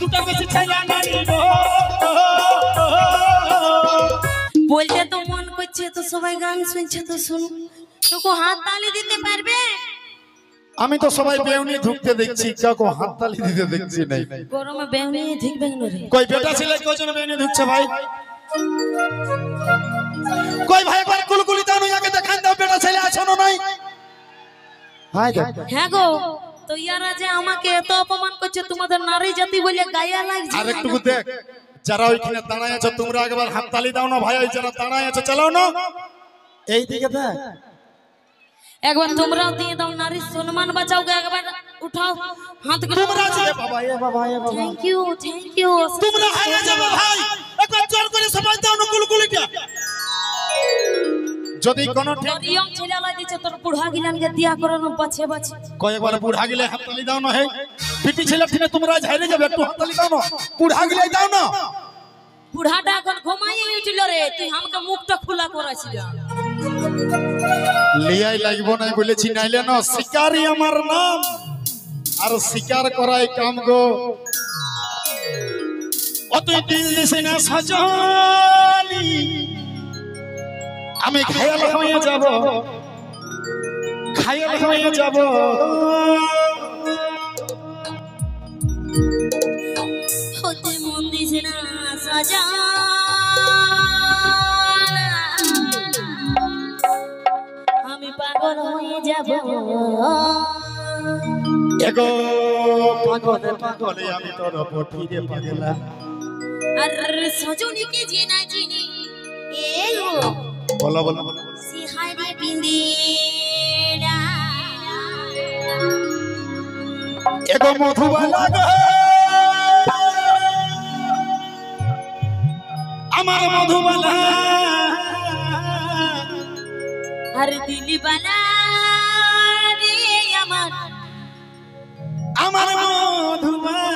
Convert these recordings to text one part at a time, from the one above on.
দুটো বেশি ছেলে নারী গো বলতে তো মন করছে তো সবাই গান শুনছে তো শুনো তোকে হাত তালি দিতে পারবে আমি তো সবাই বেউনি ঢুকতে দেখছি কাকু হাত তালি দিতে দেখছি নাই গরমে বেউনি ঢুকবে না রে কই বেটা ছেলে কজন বেউনি ঢুকছে ভাই কই ভাই একবার কুলকুলি দাও না আগে দেখান দাও বেটা ছেলে আছে না নাই হাই দেখ হ্যাঁ গো তো ইয়ারা যে আমাকে এত অপমান করছে তোমাদের নারী জাতি বলে গায়া লাগছে আর একটু দেখ যারা ওইখানে দাঁড়ায় আছো তোমরা একবার হাত তালি দাও না ভাই যারা দাঁড়ায় আছো চালাও না এই দিকে দেখ একবার তোমরাও দিয়ে দাও নারী সম্মান বাঁচাও গে একবার উঠাও হাত তোমরা যে বাবা এ বাবা থ্যাংক ইউ তোমরা হারিয়ে যাবে ভাই একবার জোর করে সবাই দাও না কুলকুলিটা যদি কোন ইয়ং ছেলেলা দিছে তোর বুড়া গিলানকে দিয়া করানো পাছে বাছে কয়েকবার বুড়া গিলে হাত তালি দাও না হে পিটি ছেলে ঠিনে তোমরা ঝাইরে যাবে একটু হাত তালি দাও না বুড়া গিলে দাও না বুড়াটা এখন ঘুমাইয়ে উঠিল রে তুই আমাকে মুখটা খোলা করাছিস লিয়াই লাগবো নাই বলেছি নাইলে না শিকারই আমার নাম আর শিকার করাই কাম গো অতই দিল দিছে না সাজালি আমি ঘায়াল হয়ে যাব হতে মন দিছে না সাজা আমি পাগল হয়ে যাব এগো পাগলে আমি তোর পঠিরে পাগলা আর সজনী কে জিনা জিনি এ গো বলো সিহারি বিন্দিরা এগো মধুবালা গো আমার মধুবালা আর দিলি বালা রে আমার মধুবালা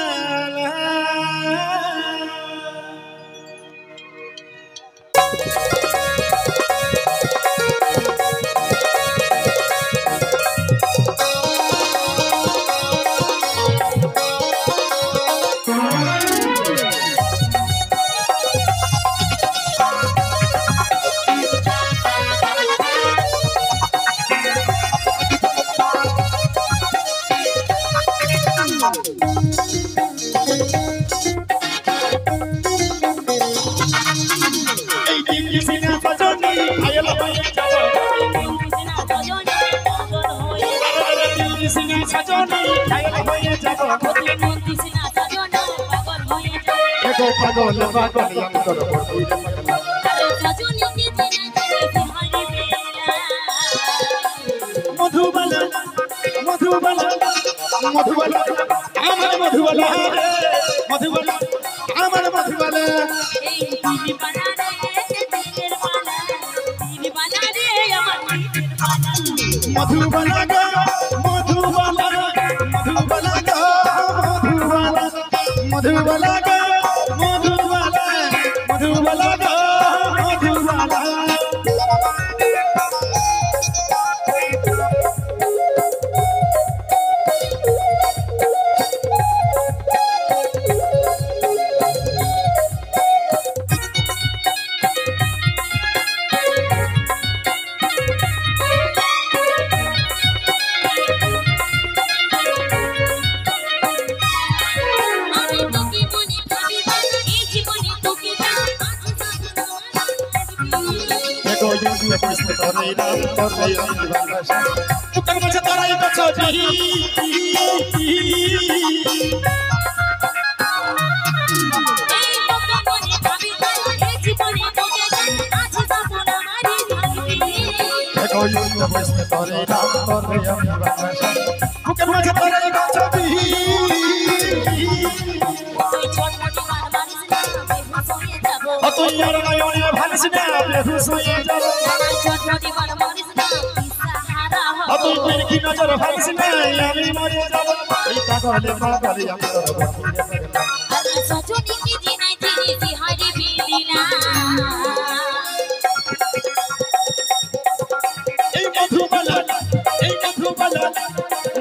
পাগল আমি তোর মধুবালা আমার মধুবালা আমার মধুবালা মধুবালা গো মধুবালা গো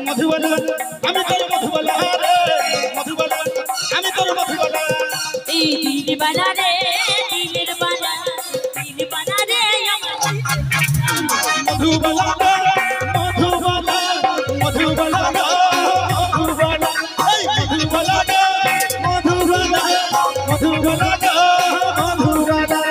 মধুবালা আমি তোর মধুবালা রে মধুবালা আমি তোর এই দিল বালা রে দিলের বালা দিল বালা রে মধুবালা মধুবালা মধুবালা মধুবালা এই মধুবালা মধুবালা মধুবালা মধুবালা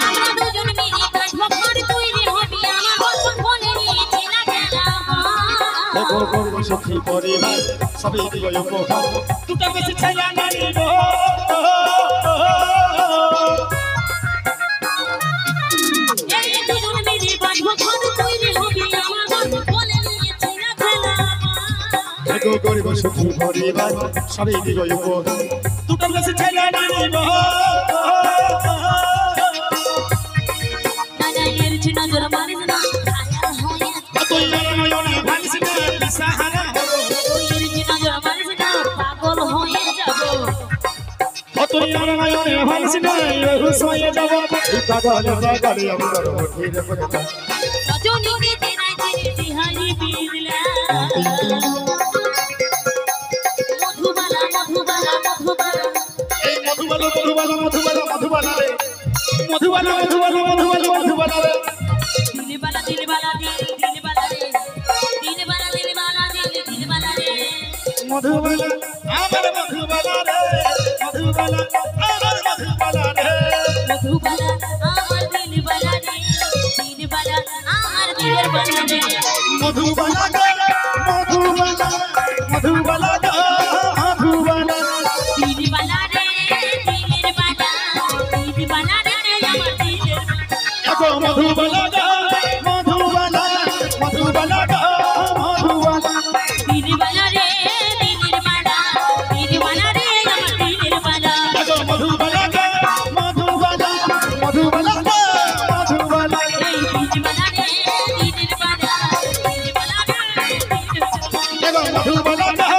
আমরা দুজন মিলে কাটবো ঘর তৈরি হবি আমার গল্প বলে নিয়েছি না গেলাম করবো সখী পরিবার সবই দিও উপহার দুটো বেশি ছায়া নারী গো এই দুজন মিলে কাটবো ঘর তৈরি হবি আমার গল্প বলে নিয়েছি না গেলাম করবো সখী পরিবার সবই দিও উপহার দুটো বেশি ছায়া নারী গো না না এর চিনা জোর মারিস না খায়াল হয়ে তুই নয়নে ভালিস না বিসাহারা হবো এর চিনা জোর মারিস না পাগল হয়ে যাবো তুই নয়নে ভালিস না বেহুশ হয়ে যাব এই পাগল পাগল আমার মুঠির পড়ে রজনী কে তেরা তেরে বিহারি বিজলা মধুবালা মধুবালা মধুবালা এই মধুবালা মধুবালা মধুবালা মধুবালা রে মধুবালা মধুবালা মধুবালা মধুবালা রে দিলবালা দিলবালা দিলবালা রে দিলবালা দিলবালা দিলবালা রে মধুবালা আমার মধুবালা রে মধুবালা আমার মধুবালা রে মধুবালা আমার দিলবালা রে দিলবালা আমার দিলের বালা রে মধুবালা মধুবালা মধুবালা মধুবালা দিলবালা রে দিলের বালা দিলবালা রে আমার দিলের এগো মধুবালা মধুবালা মধুবালা মধুবালা দিলবালা রে দিলের বালা দিলবালা রে আমার দিলের বালা এগো মধুবালা মধুবালা মধুবালা মধুবালা এই দিলবালা রে দিলের বালা দিলবালা রে দিলের বালা এগো মধুবালা